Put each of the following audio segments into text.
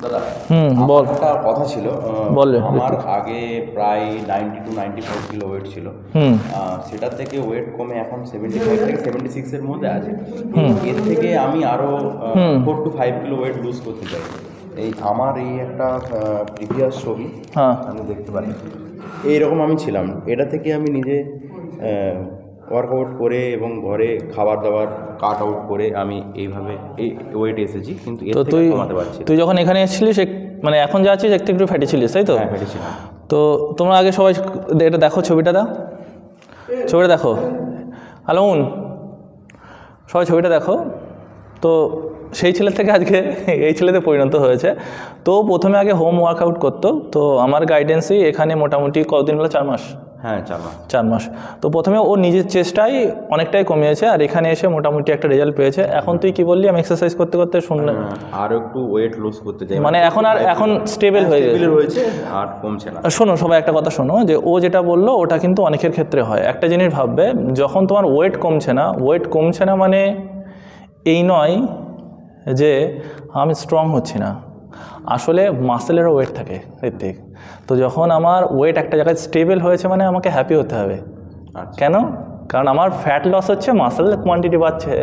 দাদা বল। একটা কথা ছিল, বল। আমার আগে প্রায় 90 to 95 কিলো ওয়েট ছিল, সেটা থেকে ওয়েট কমে এখন 75 থেকে 76 এর মধ্যে আছে। এর থেকে আমি আরো 4 to 5 কিলো ওয়েট লুজ করতে চাই। এই আমার এই একটা প্রিভিয়াস ছবি আমি দেখতে পারি, এইরকম আমি ছিলাম। এটা থেকে আমি নিজে ওয়ার্কআউট করে এবং ঘরে খাবার দাবার কাট আউট করে আমি এইভাবে এই ওয়েটে এসেছি, কিন্তু এর থেকে কমাতে পারছি না। তুই যখন এখানে এসেছিলিস মানে এখন যা আছিস একটু ফ্যাটি ছিলিস, তাই তো? হ্যাঁ, ফ্যাটি ছিলাম। তো তোমরা আগে সবাই এটা দেখো, ছবিটা দাও, ছবিটা দেখো। আলাউন, সবাই ছবিটা দেখো। তো সেই ছেলে থেকে আজকে এই ছেলেতে পরিণত হয়েছে। তো প্রথমে আগে হোম ওয়ার্কআউট করতো। তো আমার গাইডেন্সই এখানে মোটামুটি কতদিন হলো? 4 মাস। হ্যাঁ, 4 মাস। 4 মাস। তো প্রথমে ও নিজের চেষ্টায় অনেকটাই কমিয়েছে, আর এখানে এসে মোটামুটি একটা রেজাল্ট পেয়েছে। এখন তুই কি বললি? আমি এক্সারসাইজ করতে করতে শুনলাম আরও একটু ওয়েট লুজ করতে চাই, মানে এখন স্টেবল হয়ে রয়েছে আর কমছে না। শোনো, সবাই একটা কথা শোনো, যে ও যেটা বললো ওটা কিন্তু অনেকের ক্ষেত্রে হয়। একটা জিনিস ভাববে, যখন তোমার ওয়েট কমছে না মানে এই নয় যে আমি স্ট্রং হচ্ছি না। আসলে মাসেলেরও ওয়েট থাকে ঋত্বিক। তো যখন আমার ওয়েট একটা জায়গায় স্টেবল হয়েছে মানে আমাকে হ্যাপি হতে হবে। কেন? কারণ আমার ফ্যাট লস হচ্ছে, মাসেলের কোয়ান্টিটি বাড়ছে।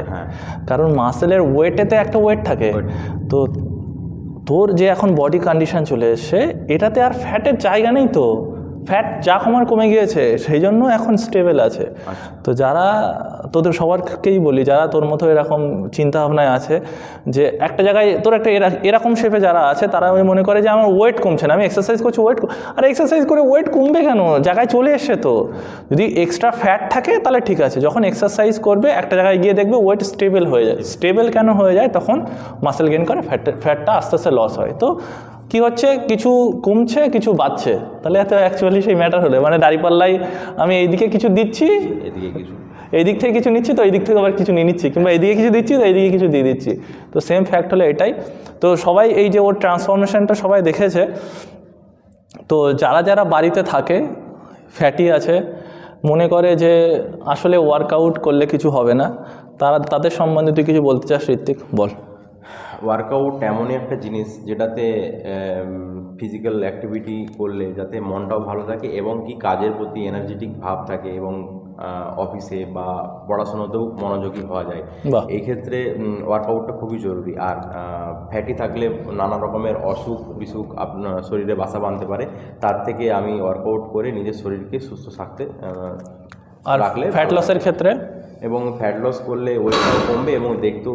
কারণ মাসেলের ওয়েটেতে একটা ওয়েট থাকে। তো তোর যে এখন বডি কন্ডিশন চলে এসছে, এটাতে আর ফ্যাটের জায়গা নেই। তো ফ্যাট যা কমে গিয়েছে, সেই জন্য এখন স্টেবল আছে। তো যারা তোদের সবারকেই বলি, যারা তোর মতো এরকম চিন্তাভাবনায় আছে যে একটা জায়গায় তোর একটা এরকম শেপে যারা আছে, তারা আমি মনে করে যে আমার ওয়েট কমছে না, আমি এক্সারসাইজ করছি ওয়েট, আর এক্সারসাইজ করে ওয়েট কমবে কেন? জায়গায় চলে এসছে। তো যদি এক্সট্রা ফ্যাট থাকে তাহলে ঠিক আছে, যখন এক্সারসাইজ করবে একটা জায়গায় গিয়ে দেখবে ওয়েট স্টেবল হয়ে যায়। স্টেবল কেন হয়ে যায়? তখন মাসেল গেইন করে, ফ্যাটটা আস্তে আস্তে লস হয়। তো কি হচ্ছে, কিছু কমছে কিছু বাড়ছে, তাহলে এত অ্যাকচুয়ালি সেই ম্যাটার হলে মানে দাঁড়িপাল্লাই আমি এইদিকে কিছু দিচ্ছি, এই দিক থেকে কিছু নিচ্ছি, তো এই দিক থেকে আবার কিছু নিয়ে নিচ্ছি, কিংবা এইদিকে কিছু দিচ্ছি তো এইদিকে কিছু দিয়ে দিচ্ছি। তো সেম ফ্যাক্ট হলো এটাই। তো সবাই এই যে ওর ট্রান্সফরমেশনটা সবাই দেখেছে। তো যারা যারা বাড়িতে থাকে, ফ্যাটি আছে, মনে করে যে আসলে ওয়ার্কআউট করলে কিছু হবে না, তাদের সম্বন্ধে তুই কিছু বলতে চাস ঋত্বিক? বল। ওয়ার্কআউট এমনই একটা জিনিস যেটাতে ফিজিক্যাল অ্যাক্টিভিটি করলে যাতে মনটাও ভালো থাকে এবং কি কাজের প্রতি এনার্জেটিক ভাব থাকে, এবং অফিসে বা পড়াশোনাতেও মনোযোগী হওয়া যায়। এই ক্ষেত্রে ওয়ার্কআউটটা খুবই জরুরি। আর ফ্যাটি থাকলে নানা রকমের অসুখ বিসুখ আপনার শরীরে বাসা বাঁধতে পারে। তার থেকে আমি ওয়ার্কআউট করে নিজের শরীরকে সুস্থ থাকতে রাখলে, ফ্যাট লসের ক্ষেত্রে এবং ফ্যাট লস করলে ওয়েটটাও কমবে এবং দেখতেও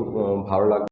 ভালো লাগবে।